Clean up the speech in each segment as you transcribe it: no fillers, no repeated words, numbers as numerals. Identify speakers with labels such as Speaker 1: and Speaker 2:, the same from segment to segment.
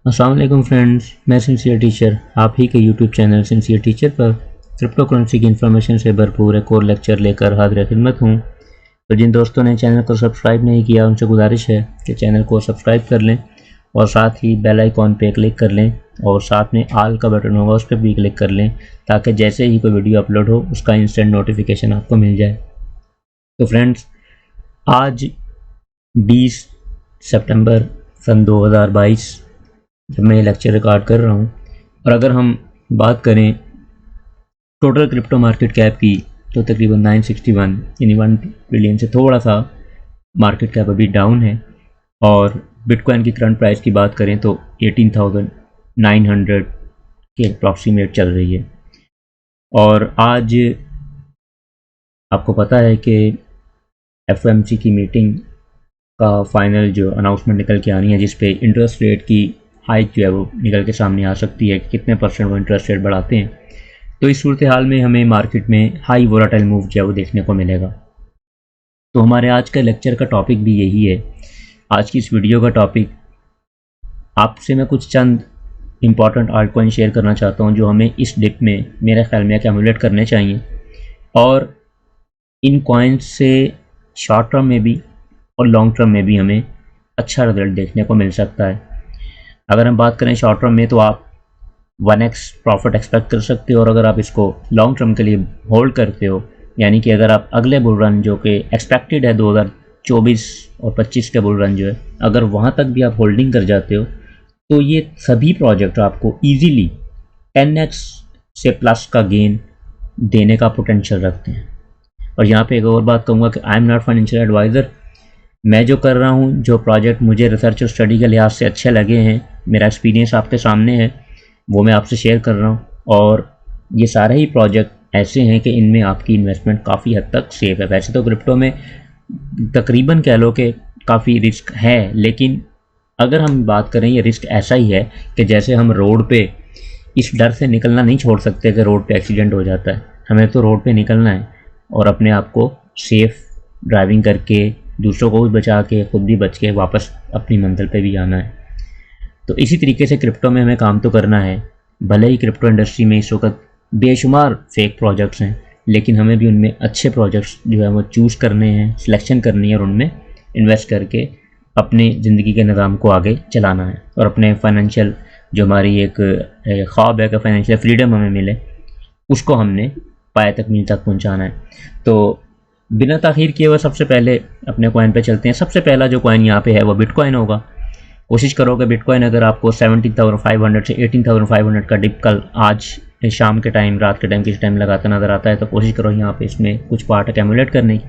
Speaker 1: अस्सलाम वालेकुम फ्रेंड्स, मैं सिंसियर टीचर आप ही के यूट्यूब चैनल सिंसियर टीचर पर क्रिप्टो करेंसी की इन्फॉर्मेशन से भरपूर एक और लेक्चर लेकर हाजिर खिदमत हूँ। तो जिन दोस्तों ने चैनल को सब्सक्राइब नहीं किया उनसे गुजारिश है कि चैनल को सब्सक्राइब कर लें और साथ ही बेल आइकॉन पे क्लिक कर लें और साथ में आल का बटन होगा उस पर भी क्लिक कर लें ताकि जैसे ही कोई वीडियो अपलोड हो उसका इंस्टेंट नोटिफिकेशन आपको मिल जाए। तो फ्रेंड्स, आज 20 सितंबर सन 2022 जब मैं ये लेक्चर रिकॉर्ड कर रहा हूँ और अगर हम बात करें टोटल क्रिप्टो मार्केट कैप की तो तकरीबन 961 यानी 1 ट्रिलियन से थोड़ा सा मार्केट कैप अभी डाउन है। और बिटकॉइन की करंट प्राइस की बात करें तो 18,900 के अप्रॉक्सीमेट चल रही है। और आज आपको पता है कि एफओएमसी की मीटिंग का फाइनल जो अनाउंसमेंट निकल के आनी है जिस पे इंटरेस्ट रेट की हाइक जो है वो निकल के सामने आ सकती है कि कितने परसेंट वो इंटरेस्ट रेट बढ़ाते हैं। तो इस सूरत हाल में हमें मार्केट में हाई वोलाटाइल मूव जो है वो देखने को मिलेगा। तो हमारे आज का लेक्चर का टॉपिक भी यही है। आज की इस वीडियो का टॉपिक आपसे मैं कुछ चंद इंपॉर्टेंट आल्ट कॉइन शेयर करना चाहता हूँ जो हमें इस डिप में मेरे ख्याल में एक्यूमुलेट करने चाहिए और इन कॉइन्स से शॉर्ट टर्म में भी और लॉन्ग टर्म में भी हमें अच्छा रिजल्ट देखने को मिल सकता है। अगर हम बात करें शॉर्ट टर्म में तो आप 1x प्रॉफिट एक्सपेक्ट कर सकते हो और अगर आप इसको लॉन्ग टर्म के लिए होल्ड करते हो यानी कि अगर आप अगले बुल रन जो कि एक्सपेक्टेड है 2024 और 25 के बुल रन जो है अगर वहाँ तक भी आप होल्डिंग कर जाते हो तो ये सभी प्रोजेक्ट आपको ईजीली 10x से प्लस का गेन देने का पोटेंशियल रखते हैं। और यहाँ पे एक और बात कहूँगा कि I am not financial advisor. मैं जो कर रहा हूँ, जो प्रोजेक्ट मुझे रिसर्च और स्टडी के लिहाज से अच्छे लगे हैं, मेरा एक्सपीरियंस आपके सामने है, वो मैं आपसे शेयर कर रहा हूँ। और ये सारे ही प्रोजेक्ट ऐसे हैं कि इनमें आपकी इन्वेस्टमेंट काफ़ी हद तक सेफ़ है। वैसे तो क्रिप्टो में तकरीबन कह लो कि काफ़ी रिस्क है, लेकिन अगर हम बात करें ये रिस्क ऐसा ही है कि जैसे हम रोड पे इस डर से निकलना नहीं छोड़ सकते कि रोड पे एक्सीडेंट हो जाता है। हमें तो रोड पे निकलना है और अपने आप को सेफ़ ड्राइविंग करके दूसरों को भी बचा के खुद भी बच के वापस अपनी मंजिल पे भी आना है। तो इसी तरीके से क्रिप्टो में हमें काम तो करना है। भले ही क्रिप्टो इंडस्ट्री में इस वक्त बेशुमार फेक प्रोजेक्ट्स हैं, लेकिन हमें भी उनमें अच्छे प्रोजेक्ट्स जो है वो चूज़ करने हैं, सिलेक्शन करनी है और उनमें इन्वेस्ट करके अपने ज़िंदगी के निज़ाम को आगे चलाना है और अपने फाइनेंशियल जो हमारी एक ख्वाब है कि फाइनेंशियल फ्रीडम हमें मिले उसको हमने पाए तकमील तक पहुँचाना है। तो बिना ताख़ीर किए हुए सबसे पहले अपने कॉइन पे चलते हैं। सबसे पहला जो कॉइन यहाँ पे है वो बिटकॉइन होगा। कोशिश करो कि बिटकॉइन अगर आपको 17,500 से 18,500 का डिप कल आज शाम के टाइम, रात के टाइम, किसी टाइम लगाता नज़र आता है तो कोशिश करो यहाँ पे इसमें कुछ पार्ट एक्यूमुलेट करने की।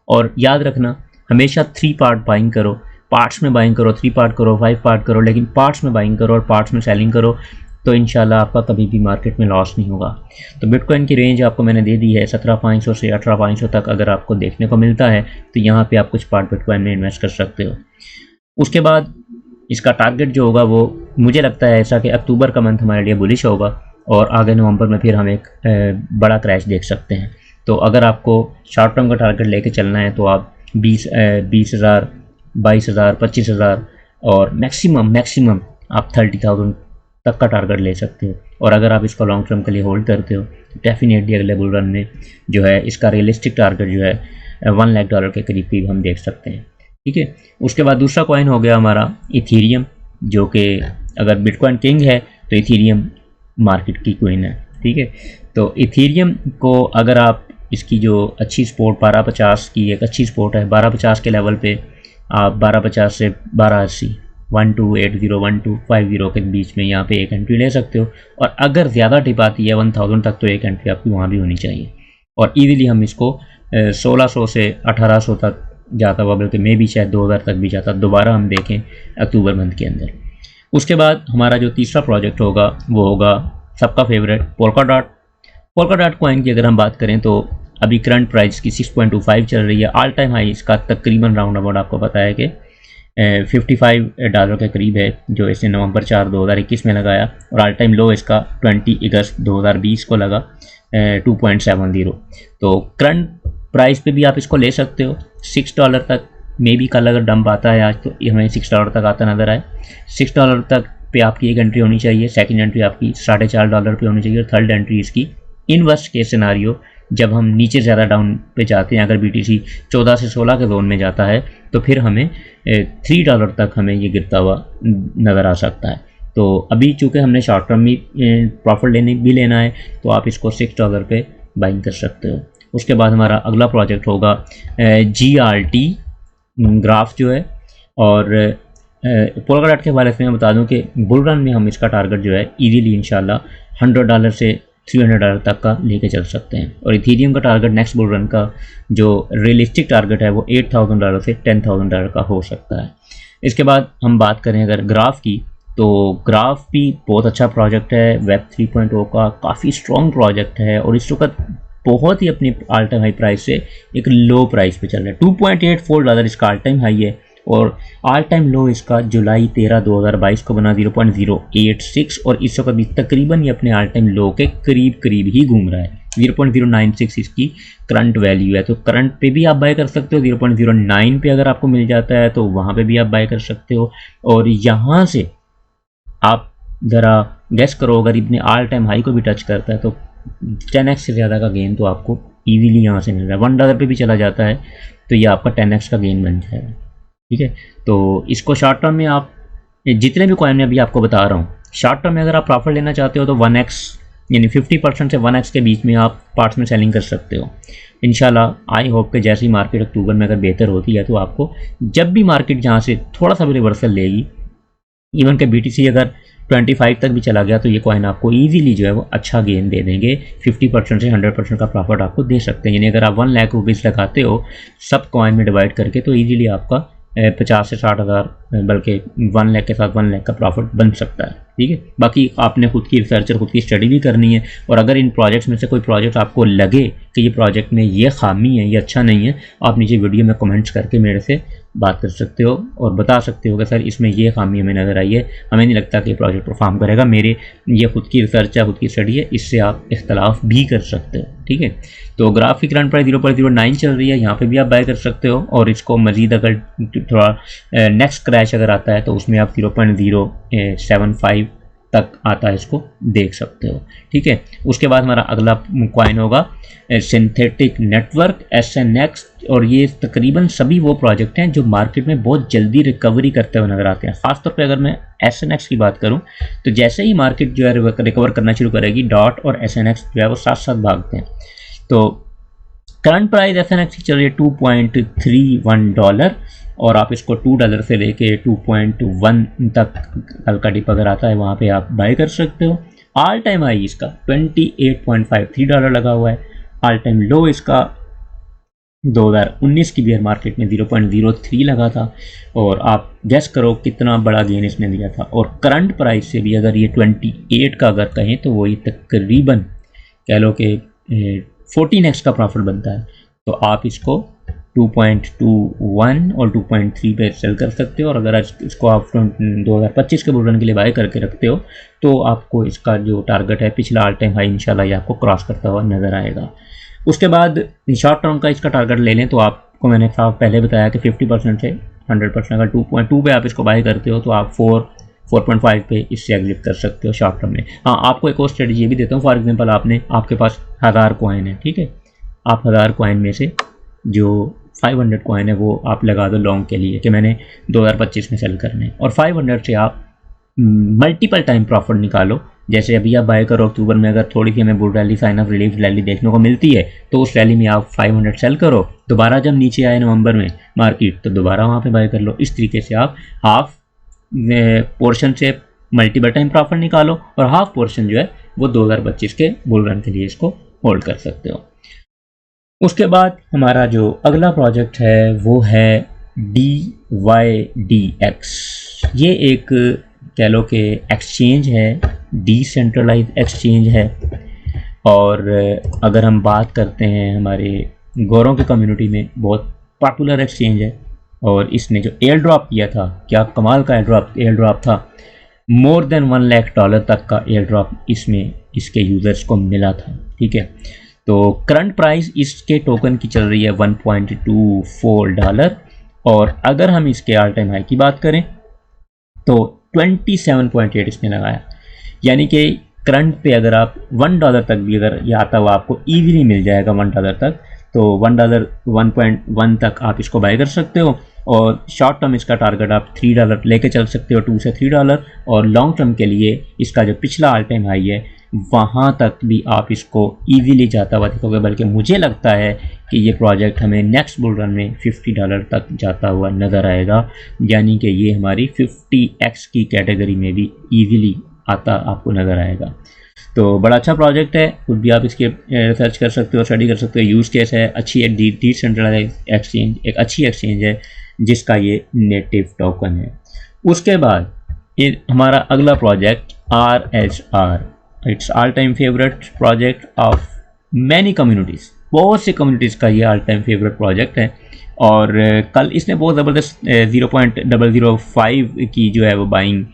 Speaker 1: और याद रखना हमेशा 3 पार्ट बाइंग करो, पार्ट्स में बाइंग करो, 3 पार्ट करो, 5 पार्ट करो, लेकिन पार्ट्स में बाइंग करो और पार्ट्स में सेलिंग करो तो इंशाल्लाह आपका कभी भी मार्केट में लॉस नहीं होगा। तो बिटकॉइन की रेंज आपको मैंने दे दी है 17,500 से 18,500 तक अगर आपको देखने को मिलता है तो यहाँ पे आप कुछ पार्ट बिटकॉइन में इन्वेस्ट कर सकते हो। उसके बाद इसका टारगेट जो होगा वो मुझे लगता है ऐसा कि अक्टूबर का मंथ हमारे लिए बुलिश होगा और आगे नवंबर में फिर हम एक बड़ा क्रैश देख सकते हैं। तो अगर आपको शॉर्ट टर्म का टारगेट लेके चलना है तो आप 20,000, 22,000, 25,000 और मैक्सिमम आप 30,000 तक का टारगेट ले सकते हो। और अगर आप इसको लॉन्ग टर्म के लिए होल्ड करते हो तो डेफिनेटली अगले बुल रन में जो है इसका रियलिस्टिक टारगेट जो है $1 लाख के करीब भी हम देख सकते हैं। ठीक है। उसके बाद दूसरा कॉइन हो गया हमारा इथीरियम, जो कि अगर बिटकॉइन किंग है तो इथीरियम मार्केट की क्वीन है। ठीक है। तो इथीरियम को अगर आप इसकी जो अच्छी सपोर्ट 1250 की एक अच्छी सपोर्ट है, 1250 के लेवल पे आप 1250 से 1280 1280 1250 के बीच में यहाँ पे एक एंट्री ले सकते हो। और अगर ज़्यादा टिप आती है 1000 तक तो एक एंट्री आपकी वहाँ भी होनी चाहिए और ईजीली हम इसको 1600 से 1800 तक जाता हुआ, बल्कि मे भी शायद 2000 तक भी जाता, दोबारा हम देखें अक्टूबर मंथ के अंदर। उसके बाद हमारा जो तीसरा प्रोजेक्ट होगा वो होगा सबका फेवरेट पोल्काडॉट। पोल्काडॉट कॉइन की अगर हम बात करें तो अभी करंट प्राइस की 6.25 चल रही है। ऑल टाइम हाई इसका तकरीबन राउंड अबाउट आपको पता है कि $55 के करीब है जो इसने नवंबर 4, 2021 में लगाया और ऑल टाइम लो इसका 20 अगस्त 2020 को लगा 2.70। तो करंट प्राइस पे भी आप इसको ले सकते हो $6 तक। मे बी कल अगर डंप आता है आज तो हमें $6 तक आता नज़र आए। $6 तक पे आपकी एक एंट्री होनी चाहिए, सेकंड एंट्री आपकी $4.5 पे होनी चाहिए और थर्ड एंट्री इसकी इन वर्स्ट केस सिनारियो जब हम नीचे ज़्यादा डाउन पे जाते हैं, अगर BTC 14 से 16 के जोन में जाता है तो फिर हमें $3 तक हमें ये गिरता हुआ नज़र आ सकता है। तो अभी चूँकि हमने शॉर्ट टर्म में प्रॉफिट लेना है तो आप इसको $6 पे बाइंग कर सकते हो। उसके बाद हमारा अगला प्रोजेक्ट होगा GRT ग्राफ जो है, और पोलकाडॉट के हवाले से मैं बता दूं कि बुल रन में हम इसका टारगेट जो है इजीली इंशाल्लाह $100 से $300 तक का लेके चल सकते हैं, और इथेरियम का टारगेट नेक्स्ट बुल रन का जो रियलिस्टिक टारगेट है वो $8,000 से $10,000 का हो सकता है। इसके बाद हम बात करें अगर ग्राफ की, तो ग्राफ भी बहुत अच्छा प्रोजेक्ट है, वेब 3.0 का काफ़ी स्ट्रॉन्ग प्रोजेक्ट है और इस वक्त बहुत ही अपनी ऑल टाइम हाई प्राइस से एक लो प्राइस पे चल रहा है। $2.84 इसका ऑल टाइम हाई है और ऑल टाइम लो इसका जुलाई 13 2022 को बना 0.086, और इस वक्त भी तकरीबन ये अपने ऑल टाइम लो के करीब ही घूम रहा है। 0.096 इसकी करंट वैल्यू है, तो करंट पे भी आप बाय कर सकते हो। 0.09 पे अगर आपको मिल जाता है तो वहाँ पे भी आप बाय कर सकते हो, और यहाँ से आप ज़रा गेस करो अगर इतने ऑल टाइम हाई को भी टच करता है तो 10x से ज़्यादा का गेन तो आपको ईजीली यहाँ से मिल रहा है। $1 पे भी चला जाता है तो ये आपका 10x का गेन बन जाएगा। ठीक है, तो इसको शॉर्ट टर्म में आप जितने भी कॉइन में अभी आपको बता रहा हूँ, शॉर्ट टर्म में अगर आप प्रॉफिट लेना चाहते हो तो 1x यानी 50% से 1x के बीच में आप पार्ट्स में सेलिंग कर सकते हो इंशाल्लाह। आई होप कि जैसी मार्केट अक्टूबर में अगर बेहतर होती है तो आपको जब भी मार्केट जहाँ से थोड़ा सा भी रिवर्सल लेगी, इवन के BTC अगर 25 तक भी चला गया तो ये कॉइन आपको इजीली जो है वो अच्छा गेन दे देंगे। 50% से 100% का प्रॉफिट आपको दे सकते हैं। यानी अगर आप 1 लाख रुपीज़ लगाते हो सब कॉइन में डिवाइड करके तो इजीली आपका 50 से 60 हज़ार, बल्कि 1 लाख के साथ 1 लाख का प्रॉफिट बन सकता है। ठीक है, बाकी आपने खुद की रिसर्च और खुद की स्टडी भी करनी है, और अगर इन प्रोजेक्ट्स में से कोई प्रोजेक्ट आपको लगे कि ये प्रोजेक्ट में ये खामी है, ये अच्छा नहीं है, आप नीचे वीडियो में कमेंट्स करके मेरे से बात कर सकते हो और बता सकते हो कि सर इसमें ये खामी हमें नज़र आई है, हमें नहीं लगता कि ये प्रोजेक्ट परफॉर्म करेगा। मेरे ये खुद की रिसर्च है, खुद की स्टडी है, इससे आप इख्तलाफ भी कर सकते हो। ठीक है, तो ग्राफ की करंट प्राइस 0.09 चल रही है, यहाँ पे भी आप बाय कर सकते हो, और इसको मज़ीद अगर थोड़ा नेक्स्ट क्रैश अगर आता है तो उसमें आप 0.075 तक आता है, इसको देख सकते हो। ठीक है, उसके बाद हमारा अगला कॉइन होगा सिंथेटिक नेटवर्क SNX, और ये तकरीबन सभी वो प्रोजेक्ट हैं जो मार्केट में बहुत जल्दी रिकवरी करते हुए नज़र आते हैं। ख़ासतौर पे अगर मैं SNX की बात करूं तो जैसे ही मार्केट जो है रिकवर करना शुरू करेगी, डॉट और SNX जो है वो साथ साथ भागते हैं। तो करंट प्राइस SNX की चल रही है $2.31, और आप इसको $2 से लेके 2.1 तक कल का डिप अगर आता है वहाँ पे आप बाय कर सकते हो। ऑल टाइम हाई इसका $28.53 लगा हुआ है। ऑल टाइम लो इसका 2019 की बियर मार्केट में 0.03 लगा था, और आप गेस करो कितना बड़ा गेन इसने दिया था। और करंट प्राइस से भी अगर ये 28 का अगर कहें तो वो ये तकरीबन कह लो कि 14x का प्रॉफिट बनता है। तो आप इसको 2.21 और 2.3 पे सेल कर सकते हो, और अगर इसको आप 2025 के बुल रन के लिए बाय करके रखते हो तो आपको इसका जो टारगेट है पिछला ऑल टाइम हाई इंशाल्लाह ये आपको क्रॉस करता हुआ नज़र आएगा। उसके बाद शॉर्ट टर्म का इसका टारगेट ले लें तो आपको मैंने पहले बताया कि 50% से 100%, अगर 2.2 पे आप इसको बाय करते हो तो आप 4.5 पे इससे एग्जिट कर सकते हो शॉर्ट टर्म में। हाँ, आपको एक और स्ट्रेटजी ये भी देता हूँ। फॉर एग्जांपल आपके पास 1000 कॉइन है, ठीक है, आप 1000 कॉइन में से जो 500 कॉइन है वो आप लगा दो लॉन्ग के लिए कि मैंने 2025 में सेल करने, और 500 से आप मल्टीपल टाइम प्रॉफिट निकालो। जैसे अभी आप बाय करो अक्टूबर में, अगर थोड़ी सी हमें bull rally, sign of relief rally देखने को मिलती है तो उस रैली में आप 500 सेल करो, दोबारा जब नीचे आए नवंबर में मार्केट तो दोबारा वहाँ पे बाय कर लो। इस तरीके से आप हाफ पोर्शन से मल्टीपल टाइम प्रॉफिट निकालो, और हाफ पोर्शन जो है वो 2025 के बुल रन के लिए इसको होल्ड कर सकते हो। उसके बाद हमारा जो अगला प्रोजेक्ट है वो है DYDX। ये एक कह लो कि एक्सचेंज है, डिसेंट्रलाइज एक्सचेंज है, और अगर हम बात करते हैं हमारे गोरों की कम्युनिटी में बहुत पॉपुलर एक्सचेंज है, और इसने जो एयर ड्रॉप किया था, क्या कमाल का एयर ड्रॉप था। मोर देन $1 लाख तक का एयर ड्रॉप इसमें इसके यूज़र्स को मिला था। ठीक है, तो करंट प्राइस इसके टोकन की चल रही है $1.24, और अगर हम इसके ऑल टाइम हाई की बात करें तो 27.8 इसने लगाया। यानी कि करंट पे अगर आप $1 तक भी अगर ये आता हुआ आपको ईजीली मिल जाएगा $1 तक, तो $1 1.1 तक आप इसको बाय कर सकते हो। और शॉर्ट टर्म इसका टारगेट आप $3 लेके चल सकते हो, $2 से $3। और लॉन्ग टर्म के लिए इसका जो पिछला ऑल टाइम हाई है वहाँ तक भी आप इसको ईजीली जाता हुआ देखोगे। बल्कि मुझे लगता है कि ये प्रोजेक्ट हमें नेक्स्ट बुल रन में $50 तक जाता हुआ नज़र आएगा। यानी कि ये हमारी 50x की कैटेगरी में भी ईजीली आता आपको नज़र आएगा। तो बड़ा अच्छा प्रोजेक्ट है, खुद भी आप इसके रिसर्च कर सकते हो, स्टडी कर सकते हो। यूज़ केस है अच्छी है, डिसेंट्रलाइज एक्सचेंज, एक अच्छी एक्सचेंज है जिसका ये नेटिव टोकन है। उसके बाद हमारा अगला project RHR, it's all time favourite project of many communities. बहुत से कम्युनिटीज़ का ये ऑल टाइम फेवरेट प्रोजेक्ट है। और कल इसने बहुत ज़बरदस्त 0.005 की जो है वो बाइंग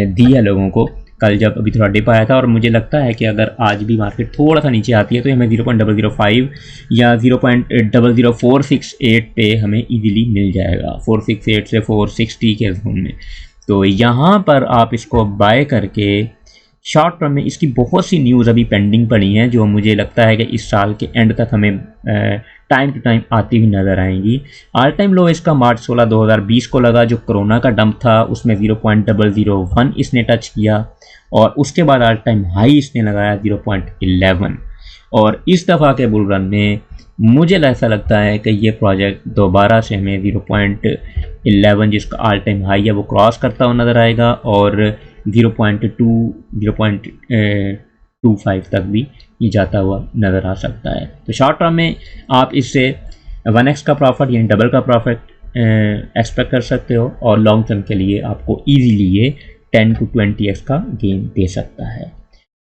Speaker 1: दी है लोगों को, कल जब अभी थोड़ा डिप आया था। और मुझे लगता है कि अगर आज भी मार्केट थोड़ा सा नीचे आती है तो हमें 0.005 या 0.00468 पे हमें इजीली मिल जाएगा, 468 से 460 के जोन में। तो यहाँ पर आप इसको बाय करके शॉर्ट टर्म में, इसकी बहुत सी न्यूज़ अभी पेंडिंग पड़ी हैं जो मुझे लगता है कि इस साल के एंड तक हमें टाइम टू टाइम आती हुई नज़र आएंगी। ऑल टाइम लो इसका मार्च 16 2020 को लगा, जो कोरोना का डंप था उसमें 0.001 इसने टच किया। और उसके बाद ऑल टाइम हाई इसने लगाया 0.11। और इस दफ़ा के बुल रन में मुझे ऐसा लगता है कि ये प्रोजेक्ट दोबारा से हमें 0.11 जिसका ऑल टाइम हाई है वो क्रॉस करता हुआ नज़र आएगा। और 0.25 तक भी ये जाता हुआ नज़र आ सकता है। तो शॉर्ट टर्म में आप इससे 1x का प्रॉफिट यानी डबल का प्रॉफिट एक्सपेक्ट कर सकते हो। और लॉन्ग टर्म के लिए आपको ईजीली ये 10 to 20x का गेन दे सकता है।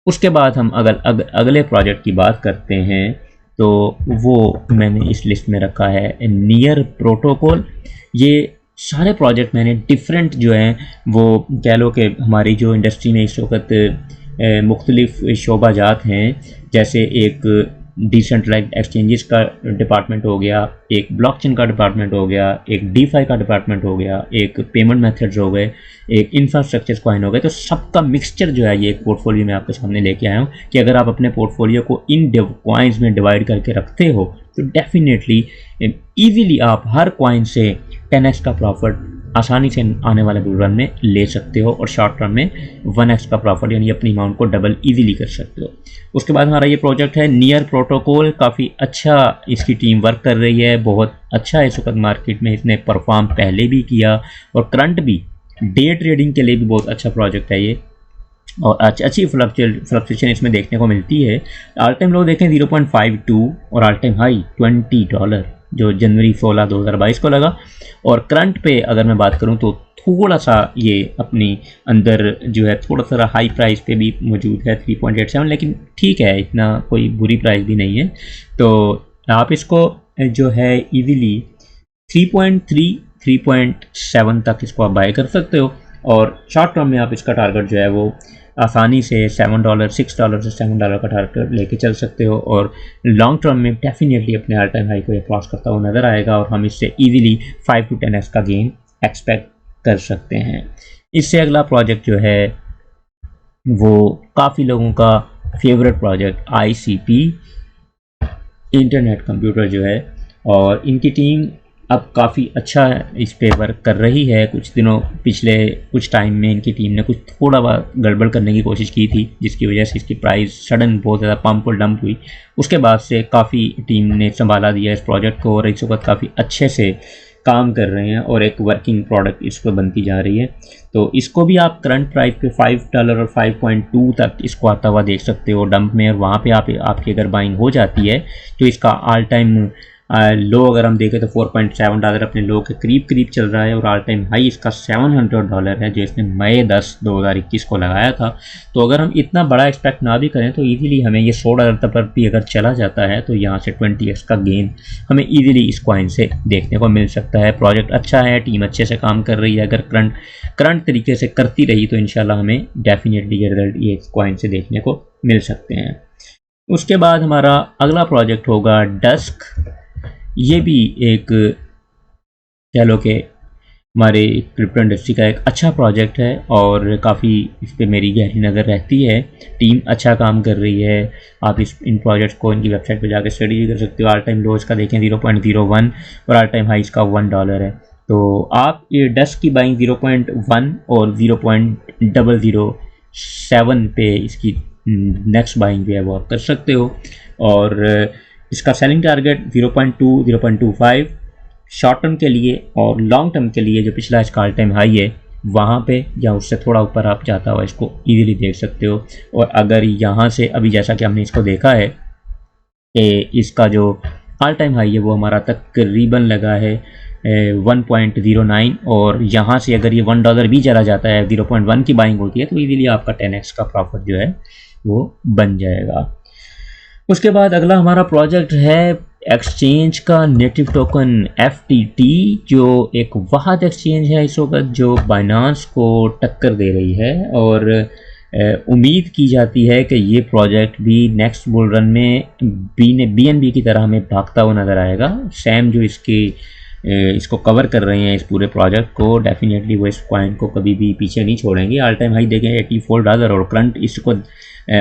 Speaker 1: उसके बाद हम अगर अगले प्रोजेक्ट की बात करते हैं तो वो मैंने इस लिस्ट में रखा है नियर प्रोटोकॉल। ये सारे प्रोजेक्ट मैंने डिफरेंट जो हैं वो कह लो कि हमारी जो इंडस्ट्री में इस वक्त मुख्तलिफ शोबाजात हैं, जैसे एक डिसेंट्रलाइज्ड एक्सचेंजेस का डिपार्टमेंट हो गया, एक ब्लॉकचेन का डिपार्टमेंट हो गया, एक डीफाई का डिपार्टमेंट हो गया, एक पेमेंट मेथड्स हो गए, एक इंफ्रास्ट्रक्चर कॉइन हो गए। तो सबका मिक्सचर जो है ये एक पोर्टफोलियो में आपके सामने लेके आया हूँ कि अगर आप अपने पोर्टफोलियो को इन कॉइन्स में डिवाइड करके रखते हो तो डेफिनेटली ईजीली आप हर कॉइन से 10x का प्रॉफिट आसानी से आने वाले बुल रन में ले सकते हो। और शॉर्ट टर्म में 1x का प्रॉफिट यानी अपनी अमाउंट को डबल इजीली कर सकते हो। उसके बाद हमारा ये प्रोजेक्ट है नियर प्रोटोकॉल। काफ़ी अच्छा इसकी टीम वर्क कर रही है, बहुत अच्छा इस वक्त मार्केट में इसने परफॉर्म पहले भी किया और करंट भी डे ट्रेडिंग के लिए भी बहुत अच्छा प्रोजेक्ट है ये। और अच्छी फ्लक्चुएशन इसमें देखने को मिलती है। ऑल टाइम लो देखें 0.52 और ऑल टाइम हाई $20 जो जनवरी 16 2022 को लगा। और करंट पे अगर मैं बात करूं तो थोड़ा सा ये अपनी अंदर जो है थोड़ा सा हाई प्राइस पे भी मौजूद है 3.87, लेकिन ठीक है, इतना कोई बुरी प्राइस भी नहीं है। तो आप इसको जो है इजीली 3.3 3.7 तक इसको आप बाय कर सकते हो। और शॉर्ट टर्म में आप इसका टारगेट जो है वो आसानी से $7 $6 से $7 का टारगेट लेके चल सकते हो। और लॉन्ग टर्म में डेफिनेटली अपने ऑल टाइम हाई को क्रॉस करता हुआ नज़र आएगा और हम इससे इजीली 5 to 10x का गेन एक्सपेक्ट कर सकते हैं। इससे अगला प्रोजेक्ट जो है वो काफ़ी लोगों का favourite project ICP internet computer जो है, और इनकी टीम अब काफ़ी अच्छा इस पे वर्क कर रही है। पिछले कुछ टाइम में इनकी टीम ने कुछ थोड़ा बहुत गड़बड़ करने की कोशिश की थी जिसकी वजह से इसकी प्राइस सडन बहुत ज़्यादा पंप और डंप हुई। उसके बाद से काफ़ी टीम ने संभाला दिया इस प्रोजेक्ट को और इस वक्त काफ़ी अच्छे से काम कर रहे हैं और एक वर्किंग प्रोडक्ट इस पर बनती जा रही है। तो इसको भी आप करंट प्राइस पे $5 और 5.2 तक इसको आता हुआ देख सकते हो डंप में। और वहाँ पे आपकी अगर बाइंग हो जाती है तो इसका ऑल टाइम लो अगर हम देखें तो $4.7 अपने लो के करीब चल रहा है। और ऑल टाइम हाई इसका $700 है जो इसने मई 10 2021 को लगाया था। तो अगर हम इतना बड़ा एक्सपेक्ट ना भी करें तो इजीली हमें ये $100 तक पर भी अगर चला जाता है तो यहाँ से 20x का गेन हमें इजीली इस कॉइन से देखने को मिल सकता है। प्रोजेक्ट अच्छा है, टीम अच्छे से काम कर रही है। अगर करंट तरीके से करती रही तो इंशाल्लाह हमें डेफिनेटली ये रिजल्ट ये कॉइन से देखने को मिल सकते हैं। उसके बाद हमारा अगला प्रोजेक्ट होगा डस्क। ये भी एक कह लो कि हमारे क्रिप्टो इंडस्ट्री का एक अच्छा प्रोजेक्ट है और काफ़ी इस पर मेरी गहरी नज़र रहती है। टीम अच्छा काम कर रही है। आप इन प्रोजेक्ट्स को इनकी वेबसाइट पर जाकर स्टडी भी कर सकते हो। ऑल टाइम लोज का देखें 0.01 और ऑल टाइम हाइस का $1 है। तो आप ये डस्ट की बाइंग 0.1 और 0.007 पे इसकी नेक्स्ट बाइंग जो है वो आप कर सकते हो। और इसका सेलिंग टारगेट 0.2 0.25 शॉर्ट टर्म के लिए और लॉन्ग टर्म के लिए जो पिछला इसका ऑल टाइम हाई है वहाँ पे या उससे थोड़ा ऊपर आप जाता हुआ इसको इजीली देख सकते हो। और अगर यहाँ से अभी जैसा कि हमने इसको देखा है कि इसका जो ऑल टाइम हाई है वो हमारा तकरीबन लगा है 1.09 और यहाँ से अगर ये $1 भी चला जाता है 0.1 की बाइंग होती है तो इजीली आपका 10x का प्रॉफिट जो है वो बन जाएगा। उसके बाद अगला हमारा प्रोजेक्ट है एक्सचेंज का नेटिव टोकन FTT, जो एक वाहद एक्सचेंज है इस वक्त जो बाइनांस को टक्कर दे रही है और उम्मीद की जाती है कि ये प्रोजेक्ट भी नेक्स्ट बुल रन में BNB की तरह हमें भागता हुआ नज़र आएगा। सैम जो इसको कवर कर रहे हैं इस पूरे प्रोजेक्ट को, डेफिनेटली वो इस कॉइन को कभी भी पीछे नहीं छोड़ेंगे। ऑल टाइम हाई देखें $84 और करंट इसको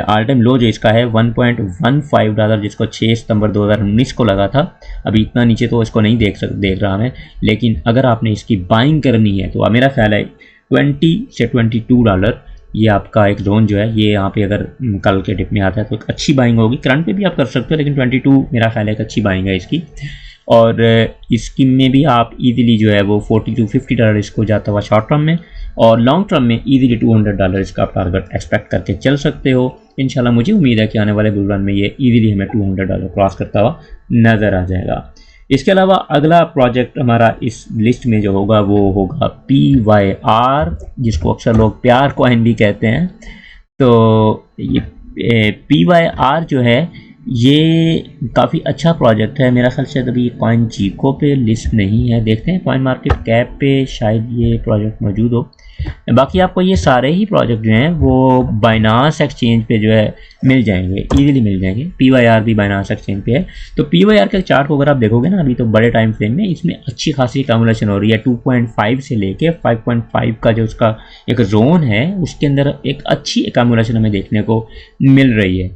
Speaker 1: ऑल टाइम लो जो इसका है $1.15 जिसको 6 सितंबर 2019 को लगा था। अभी इतना नीचे तो इसको नहीं देख रहा मैं, लेकिन अगर आपने इसकी बाइंग करनी है तो मेरा ख्याल है 20 से $22 ये आपका एक जोन जो है ये यहाँ पे अगर कल के डिप में आता है तो एक अच्छी बाइंग होगी। करंट पे भी आप कर सकते हो लेकिन 22 मेरा ख्याल है एक अच्छी बाइंग है इसकी। और इसकी में भी आप इजीली जो है वो $40 to $50 इसको जाता हुआ शॉर्ट टर्म में और लॉन्ग टर्म में इजीली $200 इसका आप टारगेट एक्सपेक्ट करके चल सकते हो। इंशाल्लाह मुझे उम्मीद है कि आने वाले बुल रन में ये इजीली हमें $200 क्रॉस करता हुआ नज़र आ जाएगा। इसके अलावा अगला प्रोजेक्ट हमारा इस लिस्ट में जो होगा वो होगा PYR, जिसको अक्सर लोग प्यार कॉइन भी कहते हैं। तो ये PYR जो है ये काफ़ी अच्छा प्रोजेक्ट है। मेरा ख्याल से अभी कॉइन चीको पे लिस्ट नहीं है, देखते हैं कॉइन मार्केट कैप पे शायद ये प्रोजेक्ट मौजूद हो। बाकी आपको ये सारे ही प्रोजेक्ट जो हैं वो बाइनांस एक्सचेंज पे जो है मिल जाएंगे, इजीली मिल जाएंगे। PYR भी बाइनांस एक्सचेंज पे है। तो PYR के चार्ट को अगर आप देखोगे ना अभी तो बड़े टाइम फ्रेम में इसमें अच्छी खासी कम्युलेशन हो रही है। 2.5 से लेके 5.5 का जो उसका एक जोन है उसके अंदर एक अच्छी कम्युलेशन हमें देखने को मिल रही है।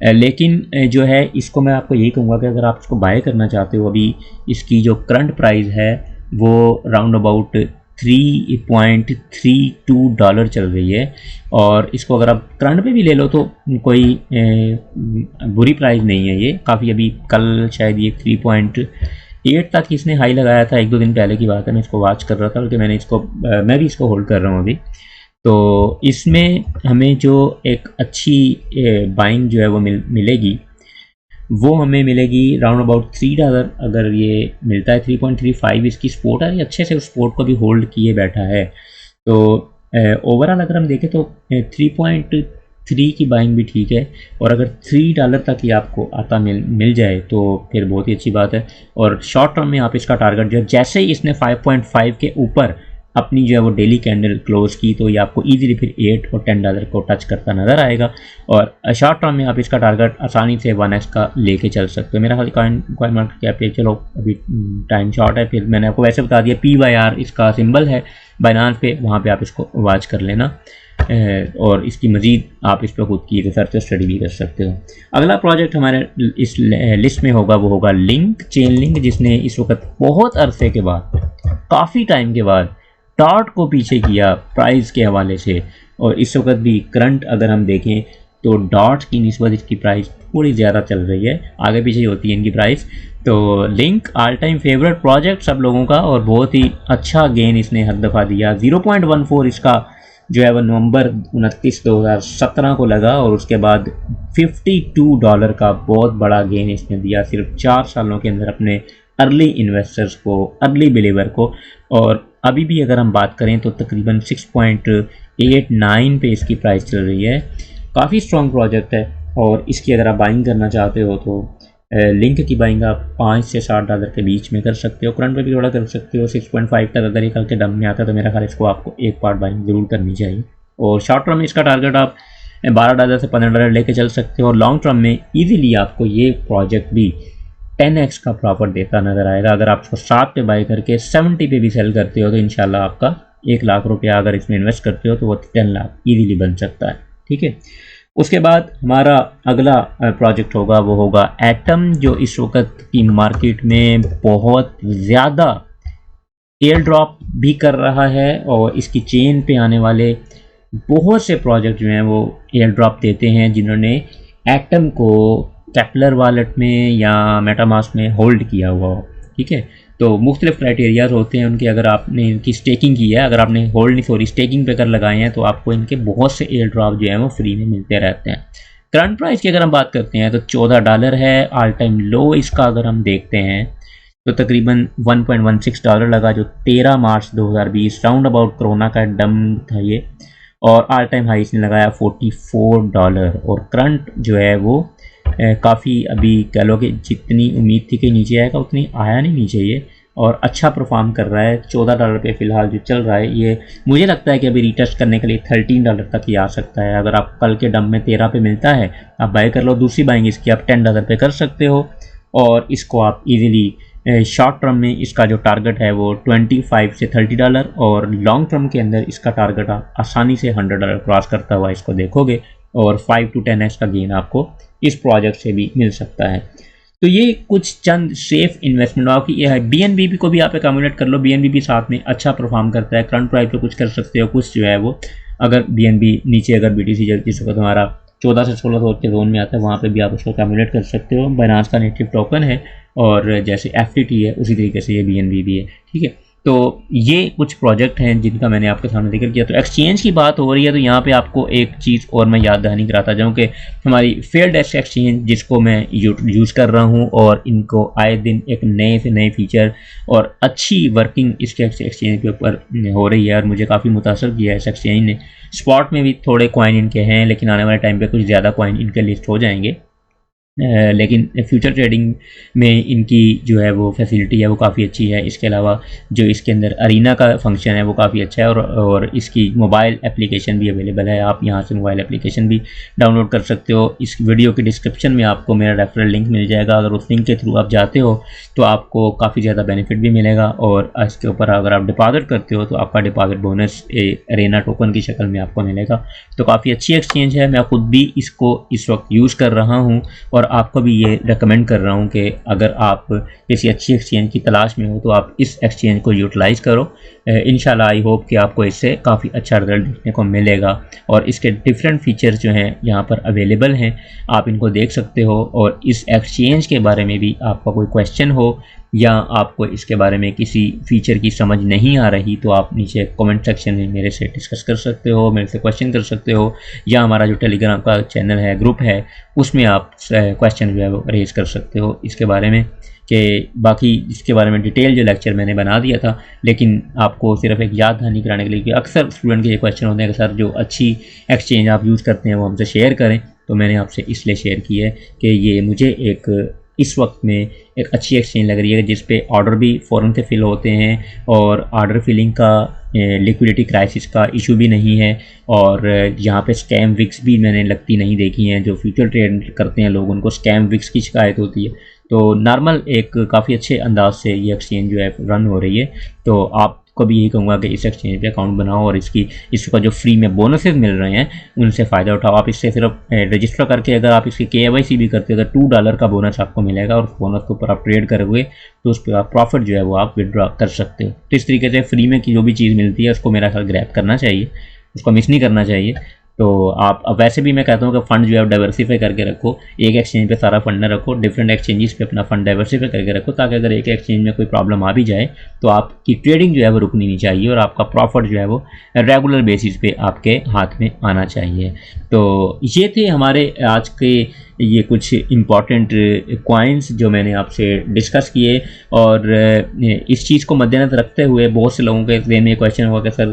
Speaker 1: लेकिन जो है इसको मैं आपको यही कहूँगा कि अगर आप इसको बाय करना चाहते हो, अभी इसकी जो करंट प्राइस है वो राउंड अबाउट $3.32 चल रही है और इसको अगर आप करंट पे भी ले लो तो कोई बुरी प्राइस नहीं है। ये काफ़ी अभी कल शायद ये 3.8 तक इसने हाई लगाया था, 1-2 दिन पहले की बात है। मैं इसको वॉच कर रहा था बल्कि मैं भी इसको होल्ड कर रहा हूँ अभी। तो इसमें हमें जो एक अच्छी बाइंग जो है वो मिलेगी वो हमें मिलेगी राउंड अबाउट $3। अगर ये मिलता है 3.35 इसकी सपोर्ट है, अच्छे से उस सपोर्ट को भी होल्ड किए बैठा है। तो ओवरऑल अगर हम देखें तो 3.3 की बाइंग भी ठीक है और अगर $3 तक ही आपको आता मिल जाए तो फिर बहुत ही अच्छी बात है। और शॉर्ट टर्म में आप इसका टारगेट जो है जैसे ही इसने 5.5 के ऊपर अपनी जो है वो डेली कैंडल क्लोज की तो ये आपको इजीली फिर $8 और $10 को टच करता नज़र आएगा। और शॉर्ट टर्म में आप इसका टारगेट आसानी से 1x का लेके चल सकते हो। मेरा खाली कॉइन मार्केट कैप पे चलो अभी टाइम शॉर्ट है, फिर मैंने आपको वैसे बता दिया PYR इसका सिंबल है बाइनांस पे, वहाँ पे आप इसको वॉच कर लेना और इसकी मज़ीद आप इस पर खुद की रिसर्च स्टडी भी कर सकते हो। अगला प्रोजेक्ट हमारे इस लिस्ट में होगा वो होगा Chainlink, जिसने इस वक्त बहुत अरसे के बाद काफ़ी टाइम के बाद डॉट को पीछे किया प्राइस के हवाले से। और इस वक्त भी करंट अगर हम देखें तो डॉट की निस्बत इसकी प्राइस थोड़ी ज़्यादा चल रही है, आगे पीछे होती है इनकी प्राइस। तो link all time favourite project सब लोगों का और बहुत ही अच्छा गेन इसने हर दफ़ा दिया। 0.14 इसका जो है वह नवंबर 29, 2017 को लगा और उसके बाद $52 का बहुत बड़ा गेन इसने दिया सिर्फ 4 सालों के अंदर अपने अर्ली इन्वेस्टर्स को, अर्ली बिलीवर को। और अभी भी अगर हम बात करें तो तकरीबन 6.89 पे इसकी प्राइस चल रही है। काफ़ी स्ट्रॉन्ग प्रोजेक्ट है और इसकी अगर आप बाइंग करना चाहते हो तो लिंक की बाइंग आप $5 से $60 के बीच में कर सकते हो। करंट पे भी थोड़ा कर सकते हो। 6.5 तक अगर ये कल के डम में आता है तो मेरा ख्याल इसको आपको एक पार्ट बाइंग ज़रूर करनी चाहिए। और शॉर्ट टर्म में इसका टारगेट आप $12 से $15 लेके चल सकते हो और लॉन्ग टर्म में ईजीली आपको ये प्रोजेक्ट भी 10x का प्रॉफिट देता नज़र आएगा। अगर आप उसको 7 पे बाई करके 70 पे भी सेल करते हो तो इंशाल्लाह आपका 1 लाख रुपया अगर इसमें इन्वेस्ट करते हो तो वो 10 लाख ईजीली बन सकता है। ठीक है, उसके बाद हमारा अगला प्रोजेक्ट होगा वो होगा एटम, जो इस वक्त की मार्केट में बहुत ज़्यादा एयर ड्रॉप भी कर रहा है और इसकी चेन पे आने वाले बहुत से प्रोजेक्ट जो हैं वो एयर ड्रॉप देते हैं जिन्होंने एटम को केपलर वॉलेट में या मेटामास्क में होल्ड किया हुआ हो। ठीक है, तो मुख्तलिफ क्राइटेरियाज होते हैं उनके। अगर आपने इनकी स्टेकिंग की है, अगर आपने होल्ड नहीं सॉरी स्टेकिंग पे कर लगाए हैं तो आपको इनके बहुत से एयर ड्रॉप जो है वो फ्री में मिलते रहते हैं। करंट प्राइस की अगर हम बात करते हैं तो $14 है। ऑल टाइम लो इसका अगर हम देखते हैं तो तकरीबन $1.16 लगा, जो 13 मार्च 2020 राउंड अबाउट कोरोना का डम था ये, और ऑल टाइम हाई इसने लगाया $44 और करंट जो है वो काफ़ी अभी कह लो कि जितनी उम्मीद थी कि नीचे आएगा उतनी आया नहीं नीचे ये, और अच्छा परफॉर्म कर रहा है। $14 पे फ़िलहाल जो चल रहा है ये मुझे लगता है कि अभी रीटेस्ट करने के लिए $13 तक ही आ सकता है। अगर आप कल के डम में 13 पे मिलता है आप बाय कर लो, दूसरी बाइंग इसकी आप $10 पे कर सकते हो और इसको आप इजीली शॉर्ट टर्म में इसका जो टारगेट है वो $25 से $30 और लॉन्ग टर्म के अंदर इसका टारगेट आप आसानी से $100 क्रॉस करता हुआ इसको देखोगे और 5 to 10x का गेन आपको इस प्रोजेक्ट से भी मिल सकता है। तो ये कुछ चंद सेफ इन्वेस्टमेंट आपकी ये है। BNB को भी आप अकोमोडेट कर लो, BNB साथ में अच्छा परफॉर्म करता है। करंट प्राइस पे कुछ कर सकते हो, कुछ जो है वो अगर BNB नीचे अगर BTC जिस वक्त हमारा 14 से 16 के जोन में आता है वहाँ पे भी आप उसको अकोमोडेट कर सकते हो। बाइनेंस का नेटिव टोकन है और जैसे FTT है उसी तरीके से ये BNB भी है। ठीक है, तो ये कुछ प्रोजेक्ट हैं जिनका मैंने आपके सामने जिक्र किया। तो एक्सचेंज की बात हो रही है तो यहाँ पे आपको एक चीज़ और मैं याद दहानी कराता जाऊँ कि हमारी फेयरडेस्क एक्सचेंज जिसको मैं यूज़ कर रहा हूँ और इनको आए दिन एक नए से नए फीचर और अच्छी वर्किंग इसके एक्सचेंज के ऊपर हो रही है और मुझे काफ़ी मुतासर किया है इस एक्सचेंज ने। स्पॉट में भी थोड़े कॉइन इनके हैं लेकिन आने वाले टाइम पर कुछ ज़्यादा कॉइन इनके लिस्ट हो जाएंगे, लेकिन फ्यूचर ट्रेडिंग में इनकी जो है वो फैसिलिटी है वो काफ़ी अच्छी है। इसके अलावा जो इसके अंदर अरीना का फंक्शन है वो काफ़ी अच्छा है और इसकी मोबाइल एप्लीकेशन भी अवेलेबल है। आप यहाँ से मोबाइल एप्लीकेशन भी डाउनलोड कर सकते हो। इस वीडियो के डिस्क्रिप्शन में आपको मेरा रेफरल लिंक मिल जाएगा। अगर उस लिंक के थ्रू आप जाते हो तो आपको काफ़ी ज़्यादा बेनिफिट भी मिलेगा और इसके ऊपर अगर आप डिपॉजिट करते हो तो आपका डिपॉजिट बोनस अरीना टोकन की शक्ल में आपको मिलेगा। तो काफ़ी अच्छी एक्सचेंज है, मैं ख़ुद भी इसको इस वक्त यूज़ कर रहा हूँ और आपको भी ये रेकमेंड कर रहा हूँ कि अगर आप किसी अच्छी एक्सचेंज की तलाश में हो तो आप इस एक्सचेंज को यूटिलाइज़ करो। इंशाल्लाह आई होप कि आपको इससे काफ़ी अच्छा रिजल्ट देखने को मिलेगा और इसके डिफरेंट फीचर्स जो हैं यहाँ पर अवेलेबल हैं, आप इनको देख सकते हो। और इस एक्सचेंज के बारे में भी आपका कोई क्वेश्चन हो या आपको इसके बारे में किसी फ़ीचर की समझ नहीं आ रही तो आप नीचे कमेंट सेक्शन में मेरे से डिस्कस कर सकते हो, मेरे से क्वेश्चन कर सकते हो, या हमारा जो टेलीग्राम का चैनल है, ग्रुप है, उसमें आप क्वेश्चन जो है वो रेज कर सकते हो इसके बारे में। कि बाकी इसके बारे में डिटेल जो लेक्चर मैंने बना दिया था, लेकिन आपको सिर्फ एक याद दहानी कराने के लिए कि अक्सर स्टूडेंट के ये क्वेश्चन होते हैं कि सर जो अच्छी एक्सचेंज आप यूज़ करते हैं वो हमसे शेयर करें, तो मैंने आपसे इसलिए शेयर की है कि ये मुझे एक इस वक्त में एक अच्छी एक्सचेंज लग रही है जिस पे ऑर्डर भी फ़ौरन से फिल होते हैं और ऑर्डर फिलिंग का लिक्विडिटी क्राइसिस का इशू भी नहीं है और यहाँ पे स्कैम विक्स भी मैंने लगती नहीं देखी हैं। जो फ्यूचर ट्रेड करते हैं लोग उनको स्कैम विक्स की शिकायत होती है, तो नॉर्मल एक काफ़ी अच्छे अंदाज से ये एक्सचेंज जो है रन हो रही है। तो आप को भी यही कहूँगा कि इस एक्सचेंज पे अकाउंट बनाओ और इसका जो फ्री में बोनसेस मिल रहे हैं उनसे फ़ायदा उठाओ। आप इससे सिर्फ रजिस्टर करके अगर आप इसकी KYC भी करते हो तो $2 का बोनस आपको मिलेगा और बोनस के ऊपर आप ट्रेड करोगे तो उस पर आप प्रॉफिट जो है वो आप विड्रॉ कर सकते हो। तो इस तरीके से फ्री में की जो भी चीज़ मिलती है उसको मेरा ख्याल ग्रैब करना चाहिए, उसको मिस नहीं करना चाहिए। तो आप अब वैसे भी मैं कहता हूँ कि फ़ंड जो है डाइवर्सिफाई करके रखो, एक एक्सचेंज पे सारा फंड ना रखो, डिफरेंट एक्सचेंजेस पे अपना फ़ंड डाइवर्सिफाई करके रखो ताकि अगर एक एक्सचेंज में कोई प्रॉब्लम आ भी जाए तो आपकी ट्रेडिंग जो है वो रुकनी नहीं चाहिए और आपका प्रॉफिट जो है वो रेगुलर बेसिस पे आपके हाथ में आना चाहिए। तो ये थे हमारे आज के ये कुछ इम्पॉर्टेंट कॉइन्स जो मैंने आपसे डिस्कस किए और इस चीज़ को मद्देनजर रखते हुए बहुत से लोगों के जहन में क्वेश्चन हुआ कि सर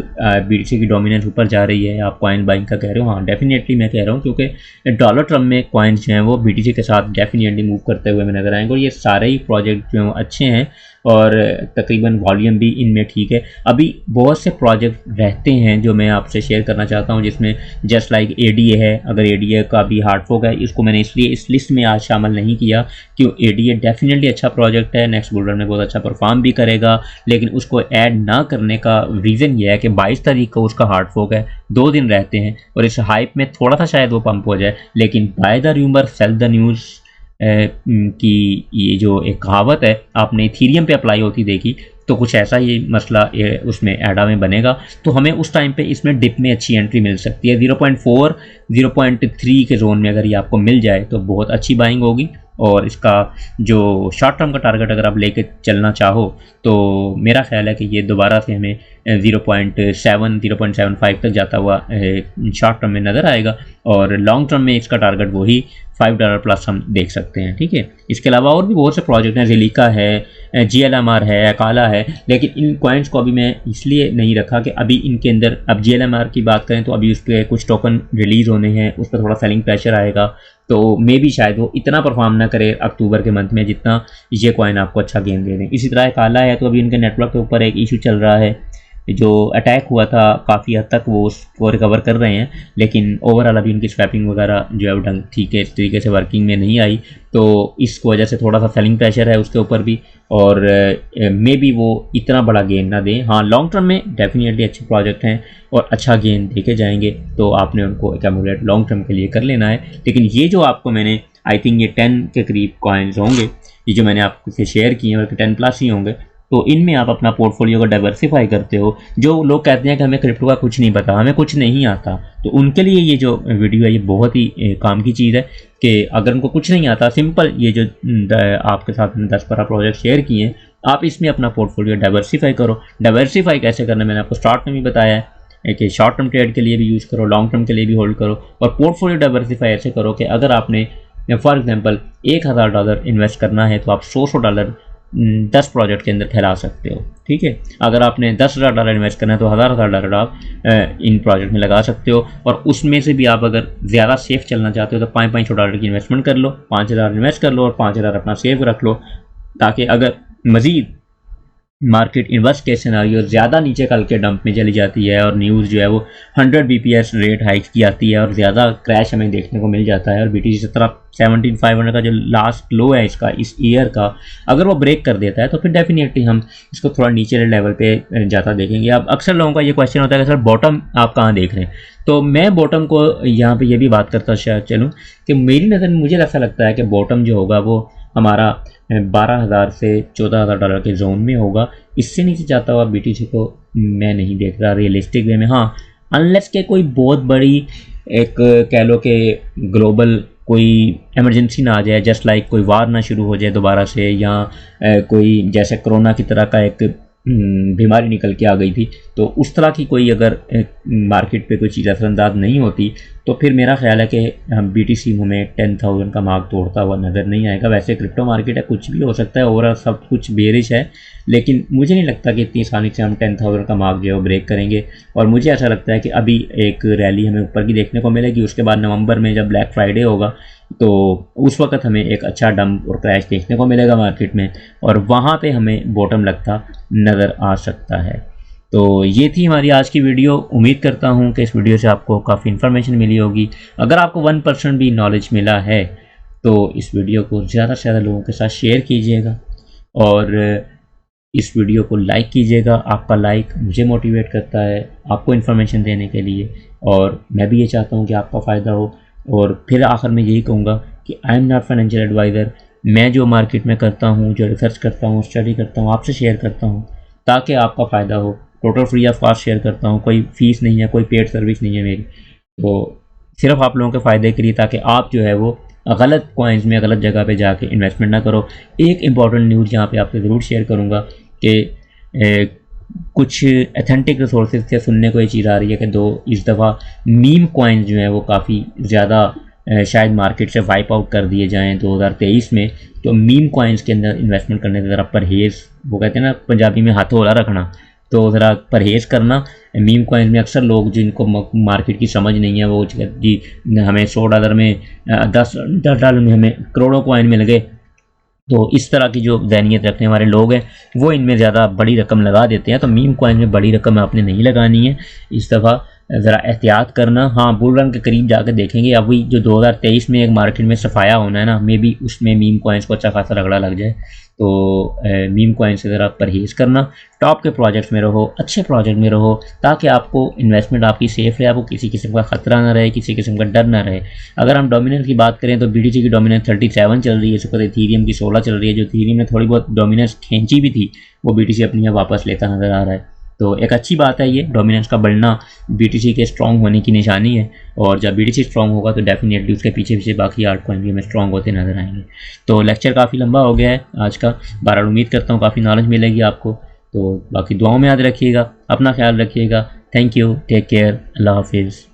Speaker 1: BTC की डोमिनेंस ऊपर जा रही है, आप कॉइन बाइंग का कह रहे हो। हाँ डेफिनेटली मैं कह रहा हूँ क्योंकि डॉलर टर्म में कॉइन्स जो हैं वो BTC के साथ डेफिनेटली मूव करते हुए हमें नजर आएंगे और ये सारे ही प्रोजेक्ट जो हैं वो अच्छे हैं और तकरीबन वॉल्यूम भी इनमें ठीक है। अभी बहुत से प्रोजेक्ट रहते हैं जो मैं आपसे शेयर करना चाहता हूं, जिसमें जस्ट लाइक ADA है। अगर ADA का भी हार्ड फोक है, इसको मैंने इसलिए इस लिस्ट में आज शामिल नहीं किया कि ADA डेफिनेटली अच्छा प्रोजेक्ट है, नेक्स्ट बुल रन में बहुत अच्छा परफॉर्म भी करेगा, लेकिन उसको ऐड ना करने का रीज़न ये है कि 22 तारीख को उसका हार्ड फोक है, 2 दिन रहते हैं और इस हाइप में थोड़ा सा शायद वो पंप हो जाए, लेकिन buy the rumour sell the news की ये जो एक कहावत है आपने इथीरियम पे अप्लाई होती देखी, तो कुछ ऐसा ही मसला उसमें एडा में बनेगा, तो हमें उस टाइम पे इसमें डिप में अच्छी एंट्री मिल सकती है। 0.4 0.3 के जोन में अगर ये आपको मिल जाए तो बहुत अच्छी बाइंग होगी। और इसका जो शॉर्ट टर्म का टारगेट अगर आप लेके चलना चाहो तो मेरा ख्याल है कि ये दोबारा से हमें 0.7 0.75 तक जाता हुआ शॉर्ट टर्म में नज़र आएगा, और लॉन्ग टर्म में इसका टारगेट वही $5 प्लस हम देख सकते हैं। ठीक है, इसके अलावा और भी बहुत से प्रोजेक्ट हैं, जेलिका है, GLMR है, अकाला है, लेकिन इन कॉइन्स को अभी मैं इसलिए नहीं रखा कि अभी इनके अंदर, अब GLMR की बात करें तो अभी उस पर कुछ टोकन रिलीज़ होने हैं, उस पर थोड़ा सेलिंग प्रेशर आएगा, तो मे भी शायद वो इतना परफॉर्म ना करे अक्टूबर के मंथ में जितना ये कॉइन आपको अच्छा गेन दे दें। इसी तरह काला है तो अभी उनके नेटवर्क के ऊपर एक इशू चल रहा है, जो अटैक हुआ था काफ़ी हद तक वो उसको रिकवर कर रहे हैं, लेकिन ओवरऑल अभी उनकी स्वैपिंग वगैरह जो है वो ढंग ठीक है इस तरीके से वर्किंग में नहीं आई, तो इस वजह से थोड़ा सा सेलिंग प्रेशर है उसके ऊपर भी, और मे बी वो इतना बड़ा गेन ना दें। हाँ, लॉन्ग टर्म में डेफिनेटली अच्छे प्रोजेक्ट हैं और अच्छा गेन देके जाएंगे, तो आपने उनको एक्यूमुलेट लॉन्ग टर्म के लिए कर लेना है। लेकिन ये जो आपको मैंने आई थिंक ये 10 के करीब कॉइन्स होंगे ये जो मैंने आपसे शेयर किए हैं, बल्कि 10+ ही होंगे, तो इनमें आप अपना पोर्टफोलियो को डाइवर्सिफाई करते हो। जो लोग कहते हैं कि हमें क्रिप्टो का कुछ नहीं पता, हमें कुछ नहीं आता, तो उनके लिए ये जो वीडियो है ये बहुत ही काम की चीज़ है कि अगर उनको कुछ नहीं आता, सिंपल ये जो आपके साथ में 10-12 प्रोजेक्ट शेयर किए हैं, आप इसमें अपना पोर्टफोलियो डाइवर्सिफाई करो। डाइवर्सिफाई कैसे करना मैंने आपको स्टार्ट में भी बताया है कि शॉर्ट टर्म ट्रेड के लिए भी यूज़ करो, लॉन्ग टर्म के लिए भी होल्ड करो, और पोर्टफोलियो डाइवर्सिफाई ऐसे करो कि अगर आपने फॉर एग्जांपल $1000 इन्वेस्ट करना है तो आप $100 10 प्रोजेक्ट के अंदर फैला सकते हो। ठीक है, अगर आपने $10,000 इन्वेस्ट करना है तो $1000 आप इन प्रोजेक्ट में लगा सकते हो, और उसमें से भी आप अगर ज़्यादा सेफ चलना चाहते हो तो $500 की इन्वेस्टमेंट कर लो, 5000 इन्वेस्ट कर लो और 5000 अपना सेव रख लो, ताकि अगर मज़ीद market in worst case scenario ज़्यादा नीचे कल के डंप में चली जाती है और न्यूज़ जो है वो 100 bps रेट हाइक की आती है और ज़्यादा क्रैश हमें देखने को मिल जाता है, और BTC 17,500 का जो लास्ट लो है इसका इस ईयर का, अगर वो ब्रेक कर देता है तो फिर डेफिनेटली हम इसको थोड़ा नीचे लेवल पे जाता देखेंगे। अब अक्सर लोगों का ये क्वेश्चन होता है कि सर बॉटम आप कहाँ देख रहे हैं, तो मैं बॉटम को यहाँ पे ये भी बात करता शायद चलूँ कि मेरी नज़र में मुझे ऐसा लगता है कि बॉटम जो होगा वो हमारा 12,000 से $14,000 के जोन में होगा। इससे नीचे जाता हुआ BTC को मैं नहीं देख रहा रियलिस्टिक वे में। हाँ, अनलेस के कोई बहुत बड़ी एक कह लो कि ग्लोबल कोई इमरजेंसी ना आ जाए, जस्ट लाइक कोई वार ना शुरू हो जाए दोबारा से, या कोई जैसे कोरोना की तरह का एक बीमारी निकल के आ गई थी, तो उस तरह की कोई अगर मार्केट पे कोई चीज़ असरअंदाज नहीं होती तो फिर मेरा ख्याल है कि BTC हमें 10,000 का मार्क तोड़ता हुआ नज़र नहीं आएगा। वैसे क्रिप्टो मार्केट है, कुछ भी हो सकता है, ओवरऑल सब कुछ बेरिश है, लेकिन मुझे नहीं लगता कि इतनी आसानी से हम 10,000 का मार्क जो है वो ब्रेक करेंगे। और मुझे ऐसा लगता है कि अभी एक रैली हमें ऊपर की देखने को मिलेगी, उसके बाद नवंबर में जब ब्लैक फ्राइडे होगा तो उस वक्त हमें एक अच्छा डंप और क्रैश देखने को मिलेगा मार्केट में, और वहाँ पे हमें बॉटम लगता नज़र आ सकता है। तो ये थी हमारी आज की वीडियो। उम्मीद करता हूँ कि इस वीडियो से आपको काफ़ी इन्फॉर्मेशन मिली होगी। अगर आपको 1% भी नॉलेज मिला है तो इस वीडियो को ज़्यादा से ज़्यादा लोगों के साथ शेयर कीजिएगा और इस वीडियो को लाइक कीजिएगा। आपका लाइक मुझे मोटिवेट करता है आपको इन्फॉर्मेशन देने के लिए, और मैं भी ये चाहता हूँ कि आपका फ़ायदा हो। और फिर आखिर में यही कहूँगा कि I am not financial advisor. मैं जो मार्केट में करता हूँ, जो रिसर्च करता हूँ, स्टडी करता हूँ, आपसे शेयर करता हूँ ताकि आपका फ़ायदा हो। Total free of cost share करता हूँ, कोई फ़ीस नहीं है, कोई पेड सर्विस नहीं है मेरी, तो सिर्फ आप लोगों के फ़ायदे के लिए, ताकि आप जो है वो गलत कॉइन्स में गलत जगह पे जाके इन्वेस्टमेंट ना करो। एक इम्पॉर्टेंट न्यूज़ यहाँ पे आपसे ज़रूर शेयर करूँगा कि कुछ अथेंटिक रिसोर्सेज से सुनने को ये चीज़ आ रही है कि इस दफ़ा मीम कॉइन्स जो हैं वो काफ़ी ज़्यादा शायद मार्केट से वाइप आउट कर दिए जाएँ 2023 में। तो मीम कॉइन्स के अंदर इन्वेस्टमेंट करने से ज़रा परहेज़, वो कहते हैं ना पंजाबी में हाथों होला रखना, तो ज़रा परहेज़ करना। मीम कॉइन में अक्सर लोग जिनको मार्केट की समझ नहीं है वो जी हमें $100 में $10 में हमें करोड़ों कॉइन मिल गए, तो इस तरह की जो ज़हनियत रखने वाले लोग हैं वो इनमें ज़्यादा बड़ी रकम लगा देते हैं। तो मीम कॉइन में बड़ी रकम आपने नहीं लगानी है, इस दफ़ा ज़रा एहतियात करना। हाँ, बुल रन के करीब जाकर देखेंगे। अभी जो 2023 में एक मार्केट में सफाया होना है ना, मे बी उसमें मीम कॉइन्स को अच्छा खासा रगड़ा लग जाए। तो मीम कॉइन से ज़रा परहेज़ करना, टॉप के प्रोजेक्ट्स में रहो, अच्छे प्रोजेक्ट में रहो, ताकि आपको इन्वेस्टमेंट आपकी सेफ़ रहे, आपको किसी किस्म का ख़तरा ना रहे, किसी किस्म का डर ना रहे। अगर हम डोमिनेंस की बात करें तो BTC की डोमिनेंस 37 चल रही है, इसके बाद इथीरियम की 16 चल रही है। जो इथीरियम ने थोड़ी बहुत डोमिनेंस खींची भी थी वो BTC अपनी अब वापस लेता नज़र आ रहा है। तो एक अच्छी बात है, ये डोमिनेंस का बढ़ना BTC के स्ट्रॉन्ग होने की निशानी है। और जब BTC स्ट्रॉन्ग होगा तो डेफिनेटली उसके पीछे पीछे बाकी आर्ट कॉइन भी हमें स्ट्रॉन्ग होते नजर आएंगे। तो लेक्चर काफ़ी लंबा हो गया है आज का, बहरहाल उम्मीद करता हूँ काफ़ी नॉलेज मिलेगी आपको। तो बाकी दुआओं में याद रखिएगा, अपना ख्याल रखिएगा। थैंक यू, टेक केयर, अल्लाह हाफिज़।